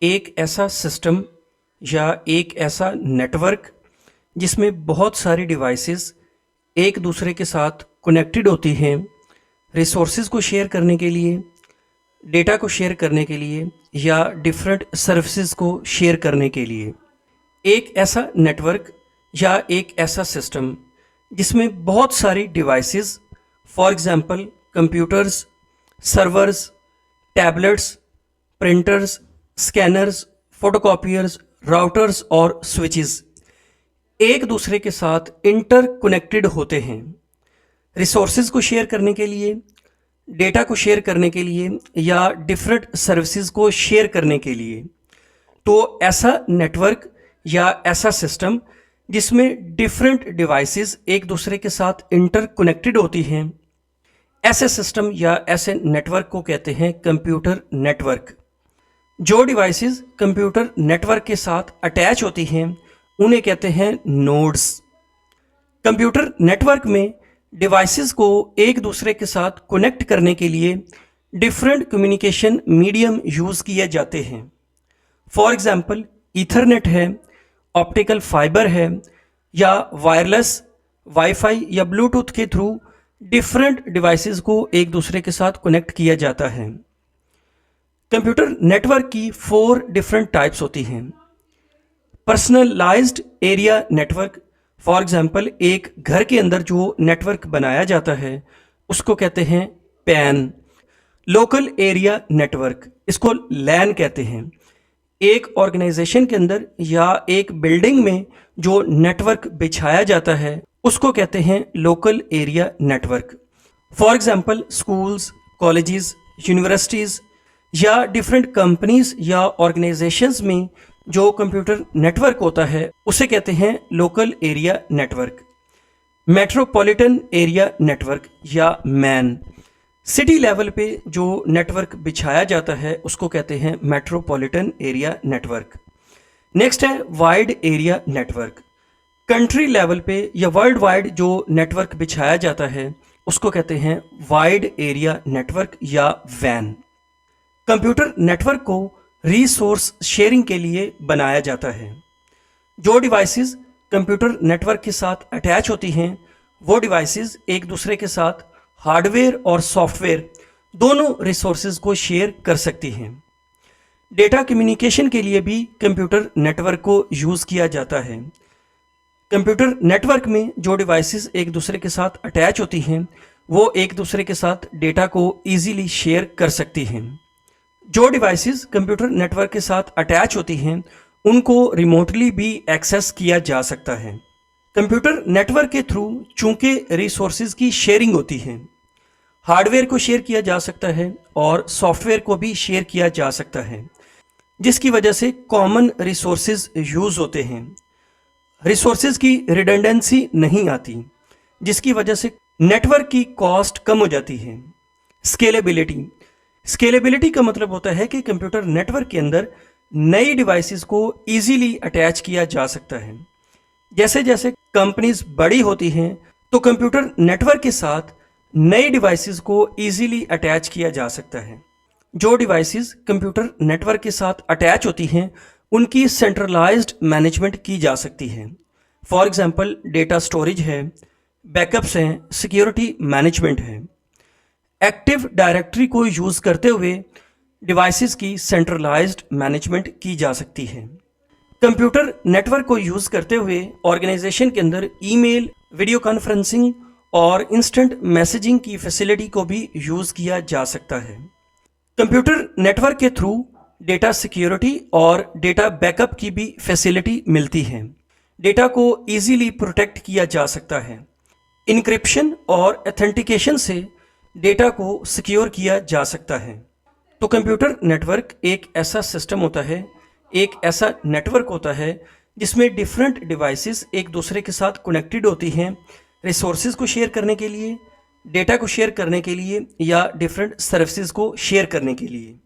एक ऐसा सिस्टम या एक ऐसा नेटवर्क जिसमें बहुत सारी डिवाइसेस एक दूसरे के साथ कनेक्टेड होती हैं रिसोर्सेज को शेयर करने के लिए, डेटा को शेयर करने के लिए या डिफरेंट सर्विसेज को शेयर करने के लिए। एक ऐसा नेटवर्क या एक ऐसा सिस्टम जिसमें बहुत सारी devices, for example computers, servers, tablets, printers, scanners, photocopiers, routers और स्विचेस एक दूसरे के साथ इंटरकनेक्टेड होते हैं रिसोर्सेज को शेयर करने के लिए, डेटा को शेयर करने के लिए या डिफरेंट सर्विसेज को शेयर करने के लिए। तो ऐसा नेटवर्क या ऐसा सिस्टम जिसमें डिफरेंट डिवाइसेस एक दूसरे के साथ इंटरकनेक्टेड होती हैं, ऐसे सिस्टम या ऐसे नेटवर्क को कहते हैं कंप्यूटर नेटवर्क। जो डिवाइसेस कंप्यूटर नेटवर्क के साथ अटैच होती हैं उन्हें कहते हैं नोड्स। कंप्यूटर नेटवर्क में डिवाइसेस को एक दूसरे के साथ कनेक्ट करने के लिए डिफरेंट कम्युनिकेशन मीडियम यूज़ किए जाते हैं। फॉर एग्जांपल ईथरनेट है, ऑप्टिकल फाइबर है या वायरलेस वाईफाई या ब्लूटूथ के थ्रू डिफरेंट डिवाइसेस को एक दूसरे के साथ कनेक्ट किया जाता है। कंप्यूटर नेटवर्क की 4 डिफरेंट टाइप्स होती हैं। Personalised area network, for example एक घर के अंदर जो नेटवर्क बनाया जाता है उसको कहते हैं पैन। लोकल एरिया नेटवर्क, इसको लैन कहते हैं। एक ऑर्गेनाइजेशन के अंदर या एक बिल्डिंग में जो नेटवर्क बिछाया जाता है उसको कहते हैं local area network. For example schools, colleges, universities या डिफरेंट कंपनीज या ऑर्गेनाइजेशंस में जो कंप्यूटर नेटवर्क होता है उसे कहते हैं local area network. Metropolitan area network या मैन, सिटी लेवल पे जो नेटवर्क बिछाया जाता है उसको कहते हैं मेट्रोपॉलिटन एरिया नेटवर्क। नेक्स्ट है wide area network. Country level पे या वर्ल्ड वाइड जो नेटवर्क बिछाया जाता है उसको कहते हैं वाइड एरिया नेटवर्क या वैन। कंप्यूटर नेटवर्क को रिसोर्स शेयरिंग के लिए बनाया जाता है। जो डिवाइसेस कंप्यूटर नेटवर्क के साथ अटैच होती हैं वो डिवाइसेस एक दूसरे के साथ हार्डवेयर और सॉफ्टवेयर दोनों रिसोर्सेज को शेयर कर सकती हैं। डेटा कम्युनिकेशन के लिए भी कंप्यूटर नेटवर्क को यूज़ किया जाता है। कंप्यूटर नेटवर्क में जो डिवाइसेस एक दूसरे के साथ अटैच होती हैं वो एक दूसरे के साथ डेटा को ईजीली शेयर कर सकती हैं। जो डिवाइसेस कंप्यूटर नेटवर्क के साथ अटैच होती हैं उनको रिमोटली भी एक्सेस किया जा सकता है। कंप्यूटर नेटवर्क के थ्रू चूंकि रिसोर्सेज की शेयरिंग होती है, हार्डवेयर को शेयर किया जा सकता है और सॉफ्टवेयर को भी शेयर किया जा सकता है, जिसकी वजह से कॉमन रिसोर्सेज यूज़ होते हैं। रिसोर्सेज की रिडंडेंसी नहीं आती, जिसकी वजह से नेटवर्क की कॉस्ट कम हो जाती है। स्केलेबिलिटी का मतलब होता है कि कंप्यूटर नेटवर्क के अंदर नई डिवाइसेस को इजीली अटैच किया जा सकता है। जैसे जैसे कंपनीज बड़ी होती हैं तो कंप्यूटर नेटवर्क के साथ नई डिवाइसेस को इजीली अटैच किया जा सकता है। जो डिवाइसेस कंप्यूटर नेटवर्क के साथ अटैच होती हैं उनकी सेंट्रलाइज्ड मैनेजमेंट की जा सकती है। फॉर एग्जांपल डेटा स्टोरेज है, बैकअप्स हैं, सिक्योरिटी मैनेजमेंट है। एक्टिव डायरेक्टरी को यूज़ करते हुए डिवाइसेस की सेंट्रलाइज्ड मैनेजमेंट की जा सकती है। कंप्यूटर नेटवर्क को यूज़ करते हुए ऑर्गेनाइजेशन के अंदर ईमेल, वीडियो कॉन्फ्रेंसिंग और इंस्टेंट मैसेजिंग की फैसिलिटी को भी यूज़ किया जा सकता है। कंप्यूटर नेटवर्क के थ्रू डेटा सिक्योरिटी और डेटा बैकअप की भी फैसिलिटी मिलती है। डेटा को ईजीली प्रोटेक्ट किया जा सकता है। इनक्रिप्शन और एथेंटिकेशन से डेटा को सिक्योर किया जा सकता है। तो कंप्यूटर नेटवर्क एक ऐसा सिस्टम होता है, एक ऐसा नेटवर्क होता है जिसमें डिफरेंट डिवाइसेस एक दूसरे के साथ कनेक्टेड होती हैं रिसोर्सेज को शेयर करने के लिए, डेटा को शेयर करने के लिए या डिफरेंट सर्विसेज को शेयर करने के लिए।